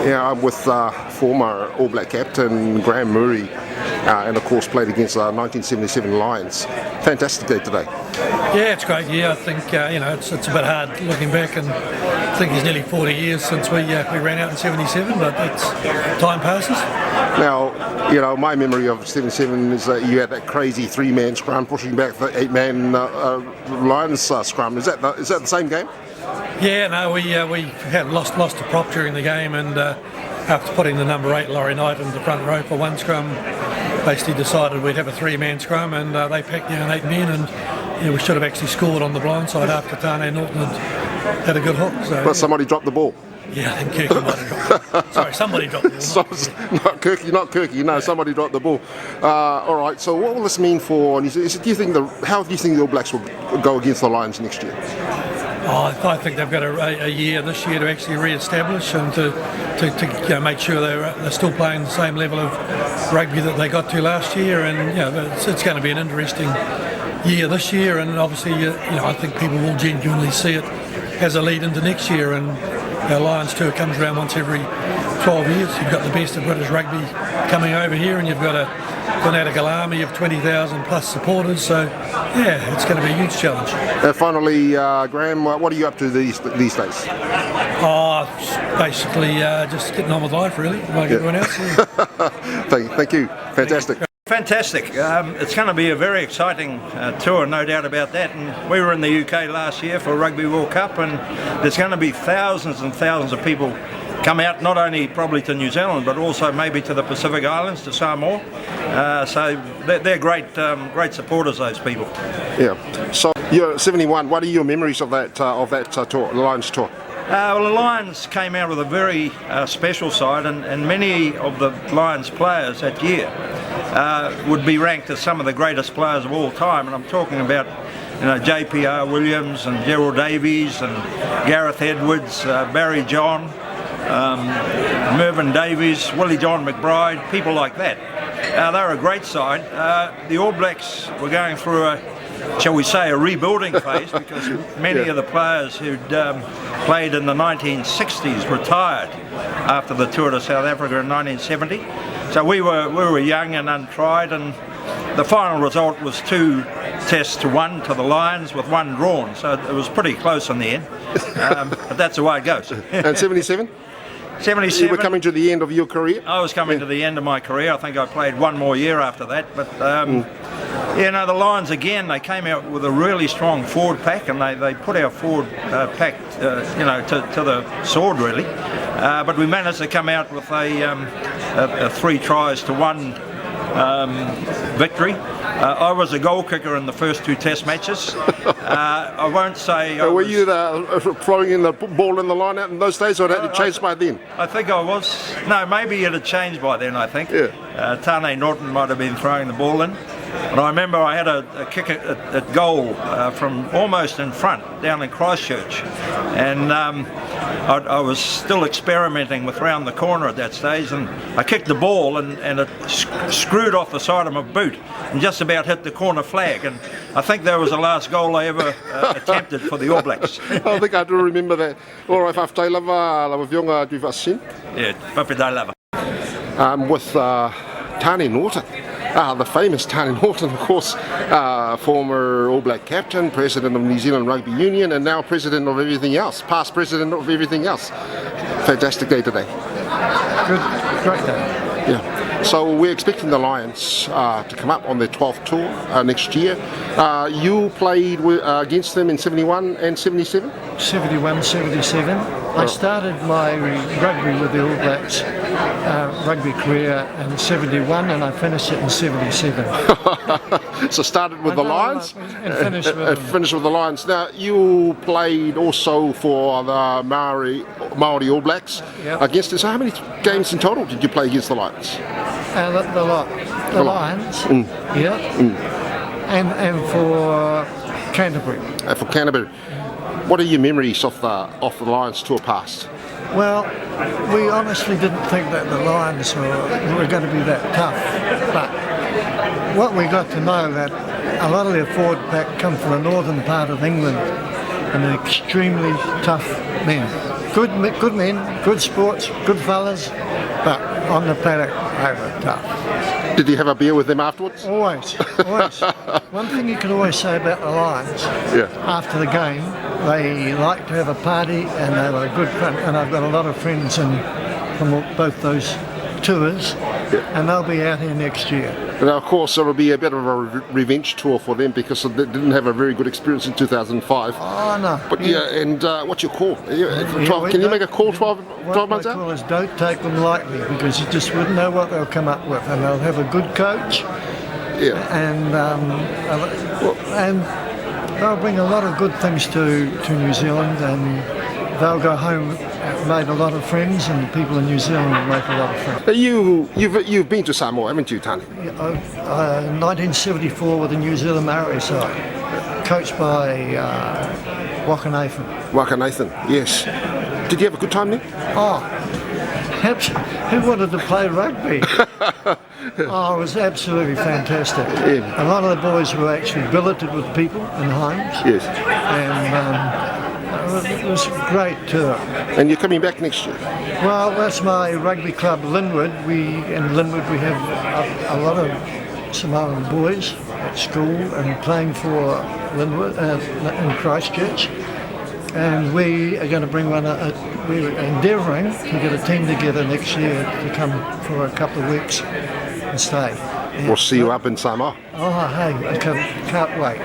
Yeah, I'm with former All Black captain Graham Mourie, and of course played against the 1977 Lions. Fantastic day today. Yeah, it's great. Yeah, I think it's a bit hard looking back, and I think it's nearly 40 years since we ran out in '77, but time passes. Now, my memory of '77 is that you had that crazy three-man scrum pushing back the eight-man Lions scrum. Is that the same game? Yeah, no, we had lost a prop during the game, and after putting the number 8 Laurie Knight into the front row for one scrum, basically decided we'd have a three-man scrum, and they packed down 8 men, and we should have actually scored on the blind side after Tane and Norton had a good hook. So, but somebody dropped the ball. Yeah, I think Kirky might have dropped it. Sorry, somebody dropped the ball. Not Kirky. No, somebody dropped the ball. All right. So, what will this mean for? How do you think the All Blacks will go against the Lions next year? I think they've got a year this year to actually re-establish and to make sure they're still playing the same level of rugby that they got to last year, and it's going to be an interesting year this year, and obviously I think people will genuinely see it as a lead into next year. And Lions tour comes around once every 12 years. You've got the best of British rugby coming over here, and you've got a fanatic army of 20,000 plus supporters, so yeah, it's going to be a huge challenge. Finally, Graham, what are you up to these days? Basically just getting on with life, really, like everyone else. Yeah. Thank you. Fantastic. Fantastic. It's going to be a very exciting tour, no doubt about that. And we were in the UK last year for Rugby World Cup, and there's going to be thousands and thousands of people come out, not only probably to New Zealand, but also maybe to the Pacific Islands, to Samoa. So they're great supporters, those people. Yeah. So you're 71. What are your memories of that tour, the Lions tour? Well, the Lions came out with a very special side, and many of the Lions players that year would be ranked as some of the greatest players of all time. And I'm talking about J.P.R. Williams and Gerald Davies and Gareth Edwards, Barry John, Mervyn Davies, Willie John McBride, people like that. They were a great side. The All Blacks were going through a rebuilding phase, because many of the players who'd played in the 1960s retired after the tour to South Africa in 1970. So we were young and untried, and the final result was 2 tests to 1 to the Lions, with 1 drawn. So it was pretty close in the end, but that's the way it goes. And 77? 77. You were coming to the end of your career? I was coming to the end of my career. I think I played 1 more year after that. But, the Lions, again, they came out with a really strong forward pack, and they put our forward pack, to the sword, really. But we managed to come out with a 3 tries to 1 victory. I was a goal kicker in the first 2 test matches. I won't say... Were you throwing in the ball in the line out in those days, or had it changed by then? I think I was. No, maybe it had changed by then, I think. Yeah. Tane Norton might have been throwing the ball in. And I remember I had a kick at goal from almost in front down in Christchurch. And I was still experimenting with round the corner at that stage, and I kicked the ball and it screwed off the side of my boot and just about hit the corner flag. And I think that was the last goal I ever attempted for the All Blacks. I think I do remember that. All right, whaftai lava vionga dwi vasin. Yeah, whawhitai lava. With Tane Norton. The famous Tane Norton, of course, former All Black captain, president of New Zealand Rugby Union, and now president of everything else, past president of everything else. Fantastic day today. Great day. Yeah. So we're expecting the Lions to come up on their 12th tour next year. You played against them in 71 and 77? 71, 77. I started my rugby with the All Blacks rugby career in 71, and I finished it in 77. So started with the Lions and finished with the Lions. Now you played also for the Mourie All Blacks against us. So how many games in total did you play against the Lions? The Lions, and for Canterbury. For Canterbury. What are your memories of the Lions tour past? Well, we honestly didn't think that the Lions were going to be that tough, but what we got to know that a lot of their forward pack come from the northern part of England, and they're extremely tough men. Good men, good sports, good fellas, but on the paddock they were tough. Did you have a beer with them afterwards? Always. One thing you can always say about the Lions, after the game, they like to have a party and they were good fun. And I've got a lot of friends from both those tours, and they'll be out here next year. Now, of course, it'll be a bit of a revenge tour for them because they didn't have a very good experience in 2005. Oh, no. But and what's your call? Can you make a call 12 months out? My call is don't take them lightly because you just wouldn't know what they'll come up with, and they'll have a good coach. And they'll bring a lot of good things to New Zealand, and they'll go home, made a lot of friends, and the people in New Zealand will make a lot of friends. You've been to Samoa, haven't you, Tane? 1974 with the New Zealand Mourie side, coached by Nathan. Nathan, yes. Did you have a good time there? Oh, who wanted to play rugby? Oh, it was absolutely fantastic. A lot of the boys were actually billeted with people in homes. Yes. And it was a great tour. And you're coming back next year? Well, that's my rugby club, Linwood. In Linwood we have a lot of Samoan boys at school and playing for Linwood in Christchurch. And we are going to bring we're endeavouring to get a team together next year to come for a couple of weeks and stay. We'll see you up in Samoa. Oh, hey, I can't wait.